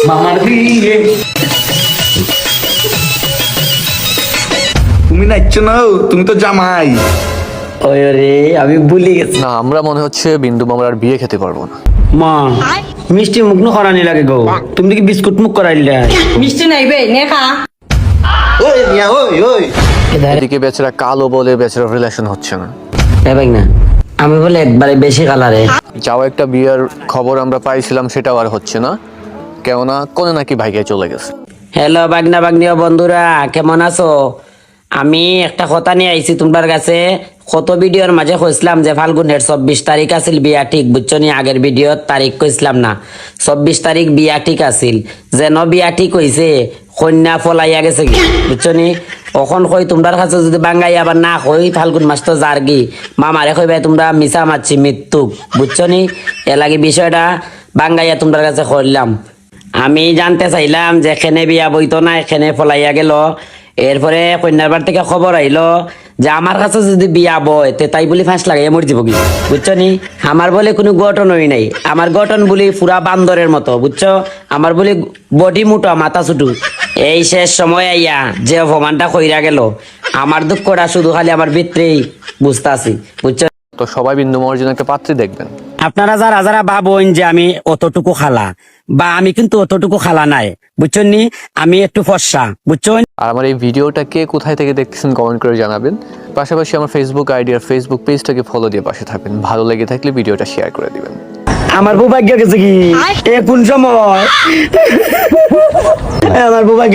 মামার বিয়ে। তুমি নাচছো না, তুমি তো জামাই। ওই রে আমি ভুলে গেছি। না, আমরা মনে হচ্ছে বিন্দু মামার আর বিয়ে খেতে পারবো না। মা মিষ্টি মুখ নো করানি লাগে গো, তুমি কি বিস্কুট মুখ করাইলে? মিষ্টি নাই বে নে খা। ওই মিয়া, ওই ওই এদিকে বেচারা কালো বলে বেচারা রিলেশন হচ্ছে না। ভাই না, আমি বলে একবারে বেশি কালারে। যাও একটা বিয়ের খবর আমরা পাইছিলাম, সেটাও আর হচ্ছে না, কেননা কোনে নাকি ভাইকে চলে গেছে। হ্যালো বাগনা বাগনিয়া বন্ধুরা, কেমন আছো? আমি একটা কথা নিয়ে আইছি তোমার কাছে। কত ভিডিওর মাঝে কইছিলাম যে ফাল্গুনের 24 তারিখ আছিল বিয়া ঠিক, বুঝছো নি? আগের ভিডিওর তারিখ কইছিলাম না, 24 তারিখ বিয়া ঠিক আছিল। যেন বিয়া ঠিক হইছে, কন্যা ফলাইয়া গেছে কি, বুঝছো নি? এখন কই তোমার কাছে যদি বাঙ্গাই আবার না কই ফাল্গুন মাস তো যারগি, মামারে কইবে তোমরা মিছা মারছি মৃত্যু, বুঝছো নি? এ লাগে বিষয়টা বাঙ্গাইয়া তোমার কাছে কইলাম। আমি জানতে চাইলাম যে এখানে বিয়া বইতো না, এখানে ফলাইয়া গেল। এরপরে কন্যার বার থেকে খবর আইলো যে আমার কাছে যদি বিয়া বয় তে তাই বলি ফাঁস লাগাইয়া মরে যাব কি, বুঝছো নি? আমার বলে কোনো গঠনই নাই, আমার গঠন বলি পুরা বান্দরের মতো, বুঝছো? আমার বলি বডি মোটা মাথা ছোট। এই শেষ সময় আইয়া যে অপমানটা কইরা গেল, আমার দুঃখটা শুধু খালি আমার ভিতরেই বুঝতে আছি, বুঝছো? তো সবাই বিন্দু মামার জন্য একটা পাত্রী দেখবেন। আপনারা যারা যারা ভাবেন যে আমি অতটুকু খালা, বা আমি কিন্তু অতটুকু খালা নাই, বুঝছেন নি? আমি একটু ফর্সা, বুঝছেন? আর আমার এই ভিডিওটা কে কোথায় থেকে দেখতেছেন কমেন্ট করে জানাবেন। পাশাপাশি আমার ফেসবুক আইডি আর ফেসবুক পেজটাকে ফলো দিয়ে পাশে থাকবেন। ভালো লেগে থাকলে ভিডিওটা শেয়ার করে দিবেন। আমার সৌভাগ্য গেছে কি, এ কোন সময় আমার সৌভাগ্য